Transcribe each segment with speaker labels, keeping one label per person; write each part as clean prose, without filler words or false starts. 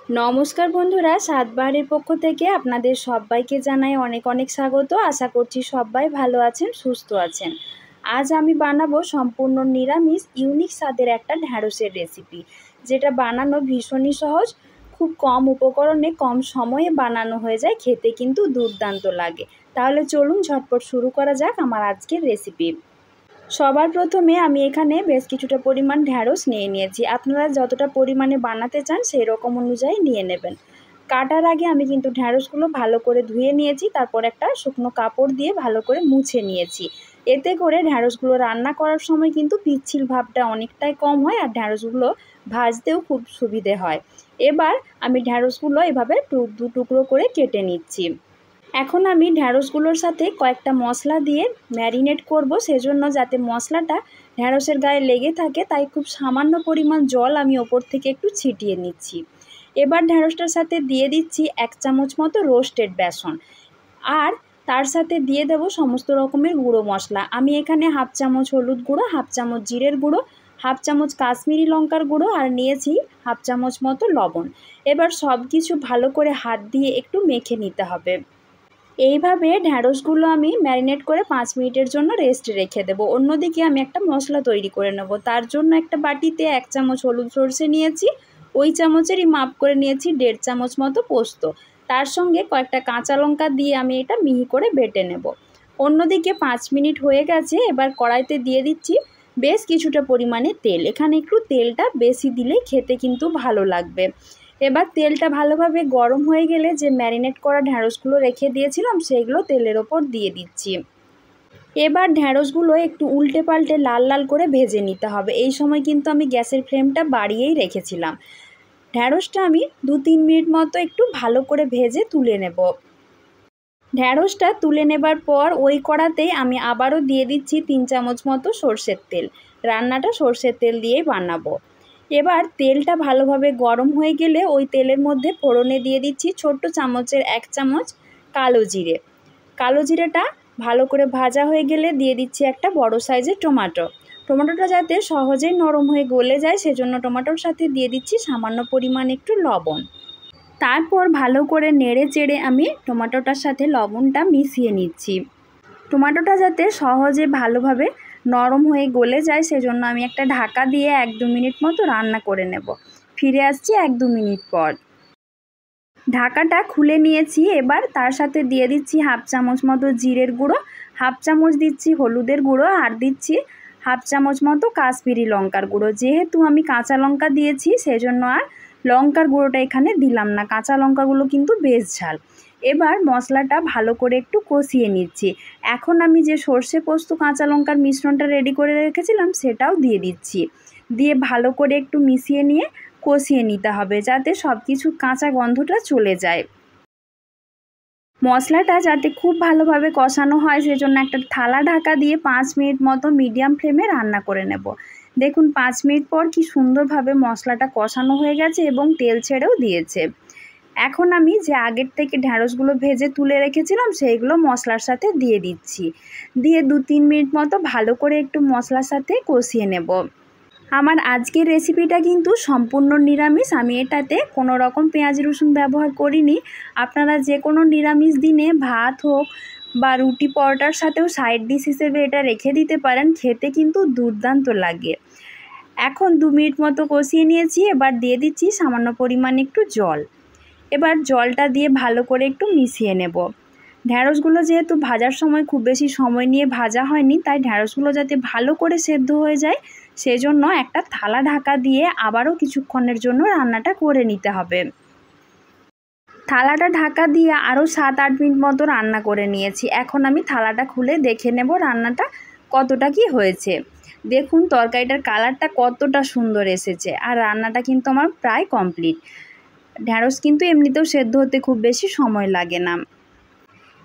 Speaker 1: নমস্কার বন্ধুরা, সাতবাহারের পক্ষ থেকে আপনাদের সবাইকে জানাই অনেক অনেক স্বাগত। আশা করছি সবাই ভালো আছেন, সুস্থ আছেন। আজ আমি বানাবো সম্পূর্ণ নিরামিষ ইউনিক স্বাদের একটা ঢ্যাঁড়সের রেসিপি, যেটা বানানো ভীষণই সহজ। খুব কম উপকরণে কম সময়ে বানানো হয়ে যায়, খেতে কিন্তু দুর্দান্ত লাগে। তাহলে চলুন ঝটপট শুরু করা যাক আমার আজকের রেসিপি। সবার প্রথমে আমি এখানে বেশ কিছুটা পরিমাণ ঢ্যাঁড়স নিয়ে নিয়েছি। আপনারা যতটা পরিমাণে বানাতে চান সেই রকম অনুযায়ী নিয়ে নেবেন। কাটার আগে আমি কিন্তু ঢ্যাঁড়সগুলো ভালো করে ধুয়ে নিয়েছি, তারপর একটা শুকনো কাপড় দিয়ে ভালো করে মুছে নিয়েছি। এতে করে ঢ্যাঁড়সগুলো রান্না করার সময় কিন্তু পিচ্ছিল ভাবটা অনেকটাই কম হয়, আর ঢ্যাঁড়সগুলো ভাজতেও খুব সুবিধে হয়। এবার আমি ঢ্যাঁড়সগুলো এভাবে দু টুকরো করে কেটে নিচ্ছি। এখন আমি ঢ্যাঁড়সগুলোর সাথে কয়েকটা মশলা দিয়ে ম্যারিনেট করব, সেজন্য যাতে মশলাটা ঢ্যাঁড়সের গায়ে লেগে থাকে তাই খুব সামান্য পরিমাণ জল আমি ওপর থেকে একটু ছিটিয়ে নিচ্ছি। এবার ঢ্যাঁড়সটার সাথে দিয়ে দিচ্ছি 1 চামচ মতো রোস্টেড বেসন, আর তার সাথে দিয়ে দেব সমস্ত রকমের গুঁড়ো মশলা। আমি এখানে 1/2 চামচ হলুদ গুঁড়ো, 1/2 চামচ জিরের গুঁড়ো, 1/2 চামচ কাশ্মীরি লঙ্কার গুঁড়ো আর নিয়েছি 1/2 চামচ মতো লবণ। এবার সব কিছু ভালো করে হাত দিয়ে একটু মেখে নিতে হবে। এইভাবে ঢ্যাঁড়সগুলো আমি ম্যারিনেট করে 5 মিনিটের জন্য রেস্টে রেখে দেবো। অন্যদিকে আমি একটা মশলা তৈরি করে নেব। তার জন্য একটা বাটিতে 1 চামচ হলুদ সরষে নিয়েছি, ওই চামচেরই মাপ করে নিয়েছি 1.5 চামচ মতো পোস্ত। তার সঙ্গে কয়েকটা কাঁচা লঙ্কা দিয়ে আমি এটা মিহি করে বেটে নেব। অন্যদিকে 5 মিনিট হয়ে গেছে। এবার কড়াইতে দিয়ে দিচ্ছি বেশ কিছুটা পরিমাণে তেল। এখানে একটু তেলটা বেশি দিলে খেতে কিন্তু ভালো লাগবে। এবার তেলটা ভালোভাবে গরম হয়ে গেলে যে ম্যারিনেট করা ঢ্যাঁড়সগুলো রেখে দিয়েছিলাম সেগুলো তেলের ওপর দিয়ে দিচ্ছি। এবার ঢ্যাঁড়সগুলো একটু উল্টে পাল্টে লাল লাল করে ভেজে নিতে হবে। এই সময় কিন্তু আমি গ্যাসের ফ্লেমটা বাড়িয়েই রেখেছিলাম। ঢ্যাঁড়সটা আমি 2-3 মিনিট মতো একটু ভালো করে ভেজে তুলে নেব। ঢ্যাঁড়সটা তুলে নেবার পর ওই কড়াতেই আমি আবারও দিয়ে দিচ্ছি 3 চামচ মতো সরষের তেল। রান্নাটা সরষের তেল দিয়েই বানাবো। এবার তেলটা ভালোভাবে গরম হয়ে গেলে ওই তেলের মধ্যে ফোড়নে দিয়ে দিচ্ছি ছোট্ট চামচের 1 চামচ কালো জিরে। কালো জিরেটা ভালো করে ভাজা হয়ে গেলে দিয়ে দিচ্ছি একটা বড় সাইজের টমেটো। টমেটোটা যাতে সহজেই নরম হয়ে গলে যায় সেজন্য টমেটোর সাথে দিয়ে দিচ্ছি সামান্য পরিমাণ একটু লবণ। তারপর ভালো করে নেড়ে চেড়ে আমি টমেটোটার সাথে লবণটা মিশিয়ে নিচ্ছি। টমেটোটা যাতে সহজে ভালোভাবে নরম হয়ে গলে যায় সেজন্য আমি একটা ঢাকা দিয়ে 1-2 মিনিট মতো রান্না করে নেব। ফিরে আসছি 1-2 মিনিট পর। ঢাকাটা খুলে নিয়েছি। এবার তার সাথে দিয়ে দিচ্ছি 1/2 চামচ মতো জিরের গুঁড়ো, 1/2 চামচ দিচ্ছি হলুদের গুঁড়ো আর দিচ্ছি 1/2 চামচ মতো কাশ্মীরি লঙ্কার গুঁড়ো। যেহেতু আমি কাঁচা লঙ্কা দিয়েছি সেজন্য আর লঙ্কার গুঁড়োটা এখানে দিলাম না, কাঁচা লঙ্কাগুলো কিন্তু বেশ ঝাল। এবার মশলাটা ভালো করে একটু কষিয়ে নিচ্ছি। এখন আমি যে সর্ষে পোস্ত কাঁচা লঙ্কার মিশ্রণটা রেডি করে রেখেছিলাম সেটাও দিয়ে দিচ্ছি। দিয়ে ভালো করে একটু মিশিয়ে নিয়ে কষিয়ে নিতে হবে যাতে সব কিছু কাঁচা গন্ধটা চলে যায়। মশলাটা যাতে খুব ভালোভাবে কষানো হয় সেজন্য একটা থালা ঢাকা দিয়ে 5 মিনিট মতো মিডিয়াম ফ্লেমে রান্না করে নেব। দেখুন 5 মিনিট পর কি সুন্দরভাবে মশলাটা কষানো হয়ে গেছে এবং তেল ছেড়েও দিয়েছে। এখন আমি যে আগের থেকে ঢ্যাঁড়সগুলো ভেজে তুলে রেখেছিলাম সেইগুলো মশলার সাথে দিয়ে দিচ্ছি। দিয়ে 2-3 মিনিট মতো ভালো করে একটু মশলার সাথে কষিয়ে নেব। আমার আজকের রেসিপিটা কিন্তু সম্পূর্ণ নিরামিষ। আমি এটাতে কোনো রকম পেঁয়াজ রসুন ব্যবহার করিনি। আপনারা যে কোনো নিরামিষ দিনে ভাত হোক বা রুটি পরোটার সাথেও সাইড ডিশ হিসেবে এটা রেখে দিতে পারেন, খেতে কিন্তু দুর্দান্ত লাগে। এখন 2 মিনিট মতো কষিয়ে নিয়েছি। এবার দিয়ে দিচ্ছি সামান্য পরিমাণে একটু জল। এবার জলটা দিয়ে ভালো করে একটু মিশিয়ে নেব। ঢ্যাঁড়সগুলো যেহেতু ভাজার সময় খুব বেশি সময় নিয়ে ভাজা হয়নি, তাই ঢ্যাঁড়সগুলো যাতে ভালো করে সেদ্ধ হয়ে যায় সেজন্য একটা থালা ঢাকা দিয়ে আবারও কিছুক্ষণের জন্য রান্নাটা করে নিতে হবে। থালাটা ঢাকা দিয়ে আরও 7-8 মিনিট মতো রান্না করে নিয়েছি। এখন আমি থালাটা খুলে দেখে নেব রান্নাটা কতটা কি হয়েছে। দেখুন তরকারিটার কালারটা কতটা সুন্দর এসেছে, আর রান্নাটা কিন্তু আমার প্রায় কমপ্লিট। ঢ্যাঁড়স কিন্তু এমনিতেও সেদ্ধ হতে খুব বেশি সময় লাগে না।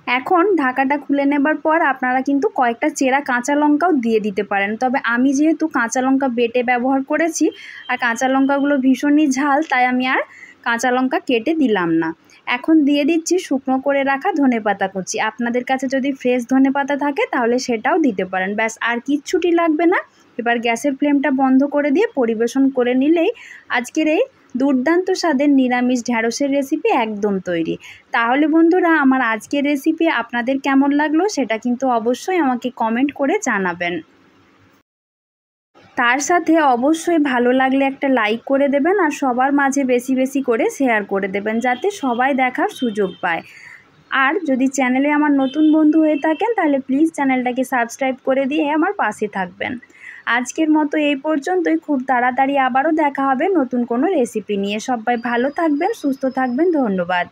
Speaker 1: এখন ঢাকাটা খুলে নেবার পর আপনারা কিন্তু কয়েকটা চেরা কাঁচা লঙ্কাও দিয়ে দিতে পারেন, তবে আমি যেহেতু কাঁচা লঙ্কা বেটে ব্যবহার করেছি আর কাঁচা লঙ্কাগুলো ভীষণই ঝাল, তাই আমি আর কাঁচা লঙ্কা কেটে দিলাম না। এখন দিয়ে দিচ্ছি শুকনো করে রাখা ধনেপাতা কুচি। আপনাদের কাছে যদি ফ্রেশ ধনেপাতা থাকে তাহলে সেটাও দিতে পারেন। ব্যাস, আর কিচ্ছুটি লাগবে না। এবার গ্যাসের ফ্লেমটা বন্ধ করে দিয়ে পরিবেশন করে নিলেই আজকের এই দুর্দান্ত স্বাদের নিরামিষ ঢ্যাঁড়সের রেসিপি একদম তৈরি। তাহলে বন্ধুরা, আমার আজকের রেসিপি আপনাদের কেমন লাগলো সেটা কিন্তু অবশ্যই আমাকে কমেন্ট করে জানাবেন। তার সাথে অবশ্যই ভালো লাগলে একটা লাইক করে দেবেন আর সবার মাঝে বেশি বেশি করে শেয়ার করে দেবেন, যাতে সবাই দেখার সুযোগ পায়। আর যদি চ্যানেলে আমার নতুন বন্ধু হয়ে থাকেন তাহলে প্লিজ চ্যানেলটাকে সাবস্ক্রাইব করে দিয়ে আমার পাশে থাকবেন। আজকের মতো এই পর্যন্তই। খুব তাড়াতাড়ি আবারও দেখা হবে নতুন কোনো রেসিপি নিয়ে। সবাই ভালো থাকবেন, সুস্থ থাকবেন। ধন্যবাদ।